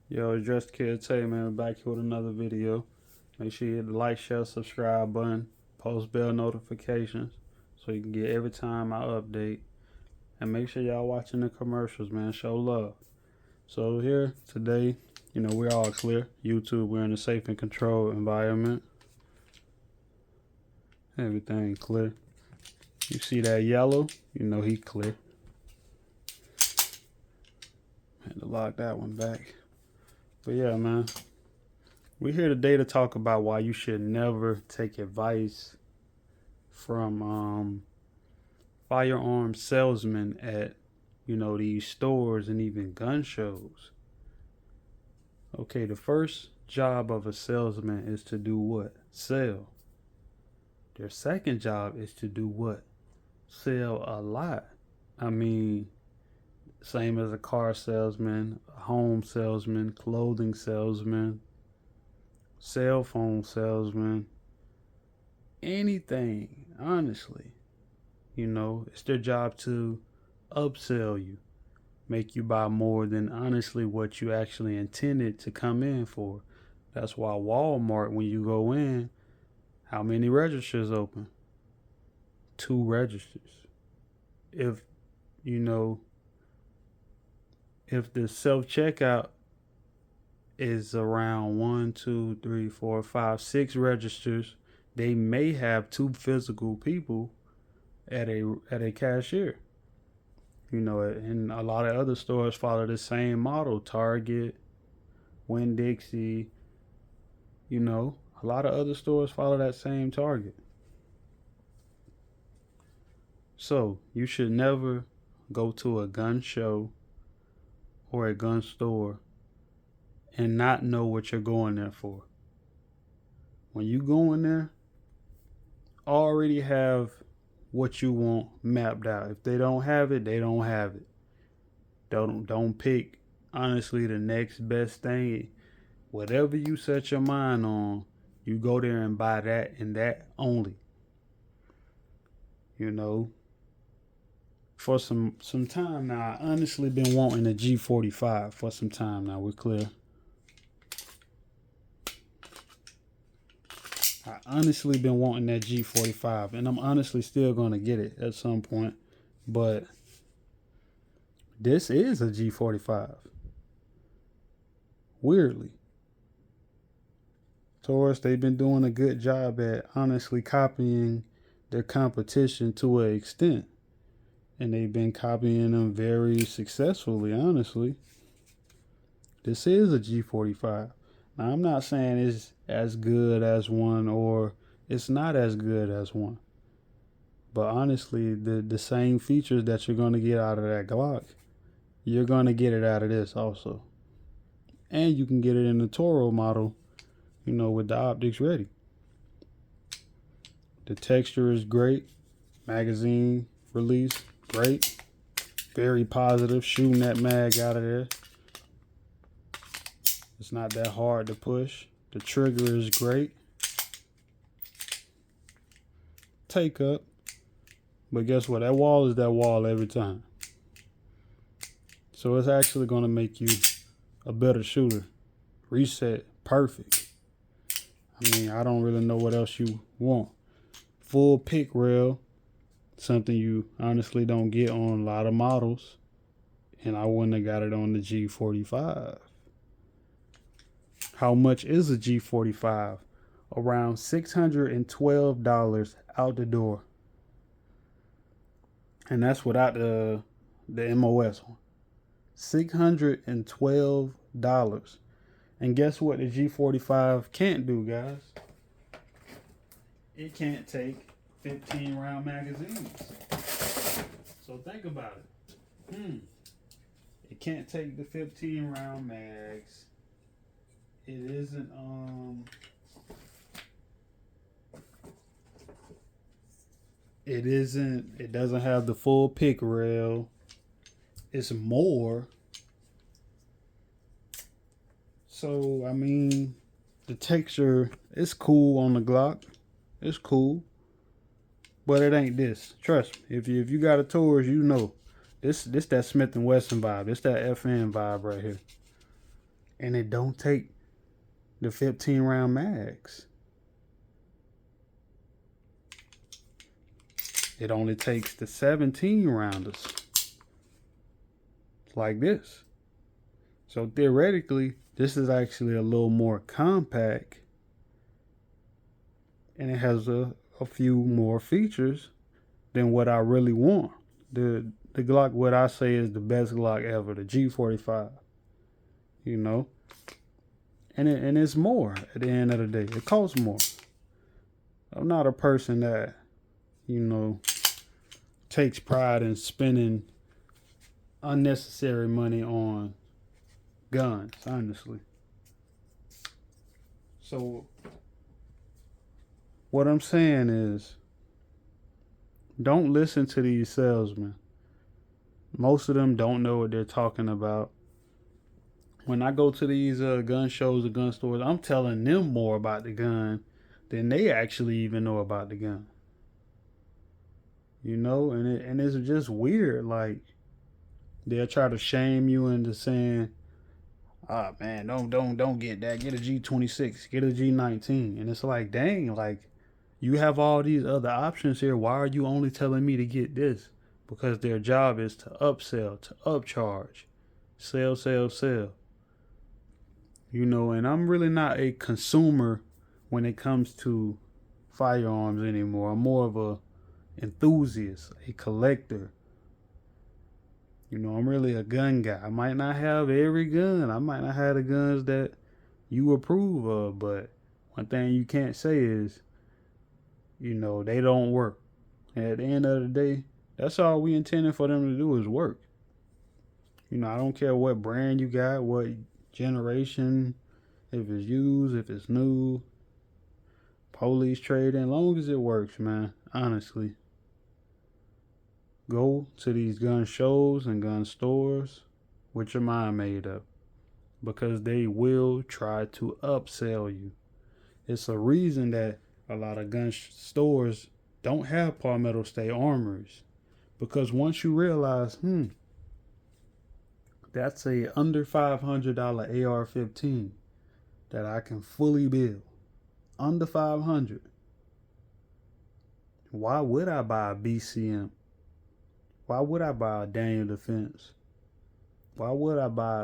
Yo, it's Just Kid Tay, man. Back here with another video. Make sure you hit the like, share, subscribe button, post bell notifications so you can get every time I update. And make sure y'all watching the commercials, man. Show love. So here today, we're all clear. YouTube, we're in a safe and controlled environment. Everything clear. You see that yellow? He clear. Had to lock that one back. But yeah, man. We're here today to talk about why you should never take advice from firearm salesmen at these stores and even gun shows. Okay, the first job of a salesman is to do what? Sell. Their second job is to do what? Sell a lot. I mean, same as a car salesman, a home salesman, clothing salesman, cell phone salesman, anything, honestly. It's their job to upsell you, make you buy more than honestly what you actually intended to come in for. That's why Walmart, when you go in, how many registers open? Two registers. If you know, if the self checkout is around one, two, three, four, five, six registers, they may have two physical people at a cashier. And a lot of other stores follow the same model. Target, Winn Dixie, a lot of other stores follow that same target. So you should never go to a gun show or a gun store and not know what you're going there for. When you go in there, already have what you want mapped out. If they don't have it, they don't have it. Don't pick honestly the next best thing. Whatever you set your mind on, you go there and buy that and that only. You know, for some time now, I honestly been wanting a G45 for some time now. We're clear. I honestly been wanting that G45, and I'm honestly still gonna get it at some point. But this is a G45. Weirdly, Taurus, they've been doing a good job at honestly copying their competition to an extent, and they've been copying them very successfully. Honestly, this is a G45. Now, I'm not saying it's as good as one or it's not as good as one. But honestly, the same features that you're going to get out of that Glock, you're going to get it out of this also. And you can get it in the Toro model, with the optics ready. The texture is great. Magazine release, great. Very positive. Shooting that mag out of there. It's not that hard to push. The trigger is great. Take up. But guess what? That wall is that wall every time. So it's actually going to make you a better shooter. Reset. Perfect. I mean, I don't really know what else you want. Full pick rail. Something you honestly don't get on a lot of models. And I wouldn't have got it on the G45. How much is a G45? Around $612 out the door. And that's without the MOS one. $612. And guess what the G45 can't do, guys? It can't take 15 round magazines. So think about it. It can't take the 15 round mags. It doesn't have the full pick rail. It's more. So I mean, the texture is cool on the Glock. It's cool, but it ain't this. Trust me. If you got a Taurus, this that Smith and Wesson vibe. This that FN vibe right here. And it don't take the 15 round mags. It only takes the 17 rounders. Like this. So theoretically, this is actually a little more compact. And it has a few more features than what I really want. The Glock, what I say is the best Glock ever, the G45. You know? And it's more at the end of the day. It costs more. I'm not a person that, you know, takes pride in spending unnecessary money on guns, honestly. So what I'm saying is, don't listen to these salesmen. Most of them don't know what they're talking about. When I go to these gun shows or gun stores, I'm telling them more about the gun than they actually even know about the gun. You know, and it's just weird. Like, they'll try to shame you into saying, "Ah, man, don't get that. Get a G26, get a G19." And it's like, dang, like, you have all these other options here. Why are you only telling me to get this? Because their job is to upsell, to upcharge, sell, sell, sell. You know, and I'm really not a consumer when it comes to firearms anymore. I'm more of a enthusiast, a collector. You know, I'm really a gun guy. I might not have every gun. I might not have the guns that you approve of, but one thing you can't say is, you know, they don't work. And at the end of the day, that's all we intended for them to do is work. You know, I don't care what brand you got, what generation, if it's used, if it's new, police trading, as long as it works, man. Honestly. Go to these gun shows and gun stores with your mind made up, because they will try to upsell you. It's a reason that a lot of gun stores don't have Palmetto State armories, because once you realize, that's a under $500 AR-15 that I can fully build, under 500. Why would I buy a BCM? Why would I buy a Daniel Defense? Why would I buy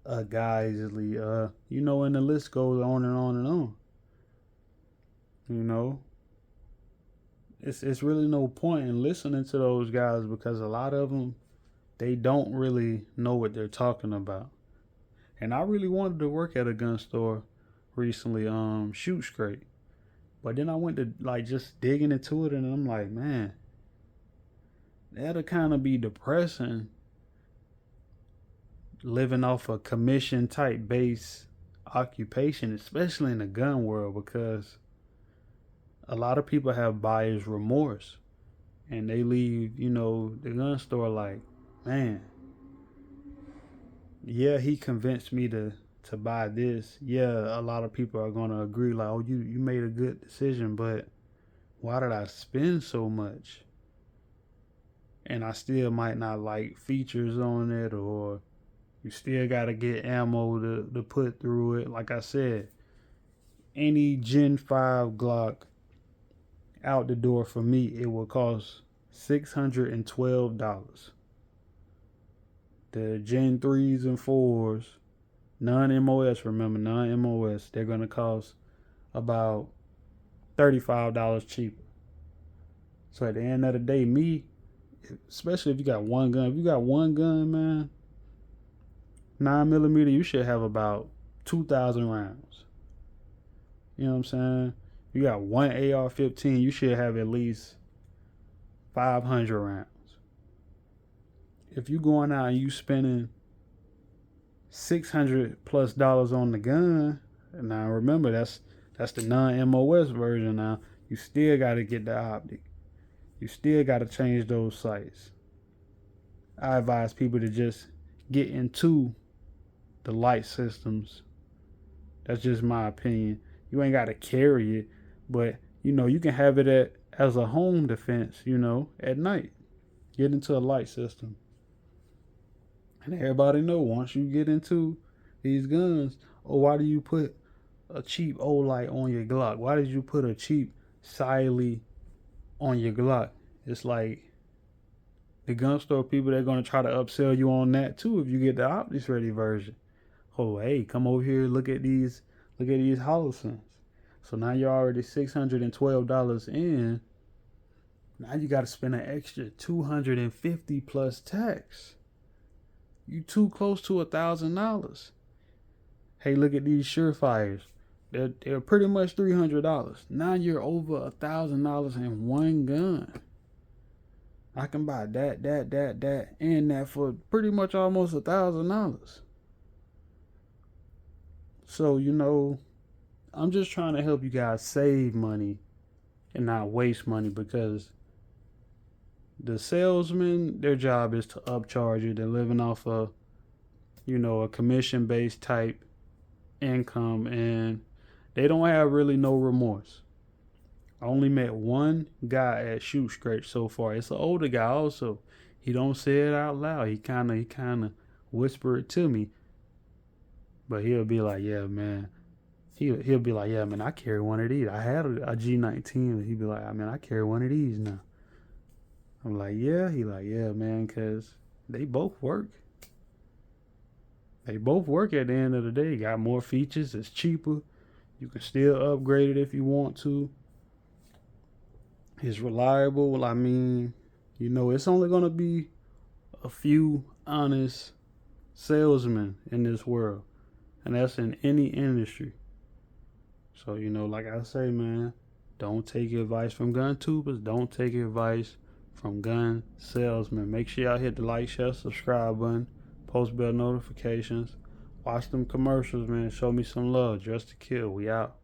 a Geisley? You know, and the list goes on and on and on. You know, it's really no point in listening to those guys, because a lot of them, they don't really know what they're talking about. And I really wanted to work at a gun store recently, Shoot Straight. But then I went to like just digging into it, and I'm like, man, that'll kind of be depressing, living off a commission type base occupation, especially in the gun world, because a lot of people have buyer's remorse, and they leave, you know, the gun store like, man, yeah, he convinced me to buy this. Yeah, a lot of people are gonna agree, like, oh, you made a good decision, but why did I spend so much? And I still might not like features on it, or you still gotta get ammo to put through it. Like I said, any Gen 5 Glock out the door for me, it will cost $612. The Gen 3s and 4s, non-MOS, remember, non-MOS, they're gonna cost about $35 cheaper. So at the end of the day, me, especially if you got one gun, man, 9mm, you should have about 2,000 rounds. You know what I'm saying? You got one AR-15, you should have at least 500 rounds. If you going out and you spending $600+ on the gun, now remember, that's the non-MOS version. Now you still got to get the optic. You still got to change those sights. I advise people to just get into the light systems. That's just my opinion. You ain't got to carry it, but you know, you can have it as a home defense, you know, at night. Get into a light system. And everybody know, once you get into these guns. Or why do you put a cheap Olight on your Glock? Why did you put a cheap Siley on your Glock? It's like the gun store people, they're gonna try to upsell you on that too if you get the Optics Ready version. Oh, hey, come over here, look at these Holosuns. So now you're already $612 in. Now you got to spend an extra $250 plus tax. You too close to $1,000. Hey, look at these Surefires. They're pretty much $300. Now you're over $1,000 in one gun. I can buy that, and that for pretty much almost $1,000. So, I'm just trying to help you guys save money and not waste money, because the salesman, their job is to upcharge you. They're living off a commission-based type income, and they don't have really no remorse. I only met one guy at Shoot Scratch so far. It's an older guy also. He don't say it out loud. He kind of whisper it to me. But he'll be like, yeah, man. He'll be like, yeah, man, I carry one of these. I had a G19. And he'd be like, man, I carry one of these now. I'm like, yeah. He like, yeah, man, because they both work. They both work at the end of the day. Got more features. It's cheaper. You can still upgrade it if you want to. It's reliable. Well, I mean, it's only going to be a few honest salesmen in this world. And that's in any industry. So, like I say, man, don't take advice from gun tubers. Don't take advice from gun salesmen. Make sure y'all hit the like, share, subscribe button. Post bell notifications. Watch them commercials, man. Show me some love. Dress to Kill. We out.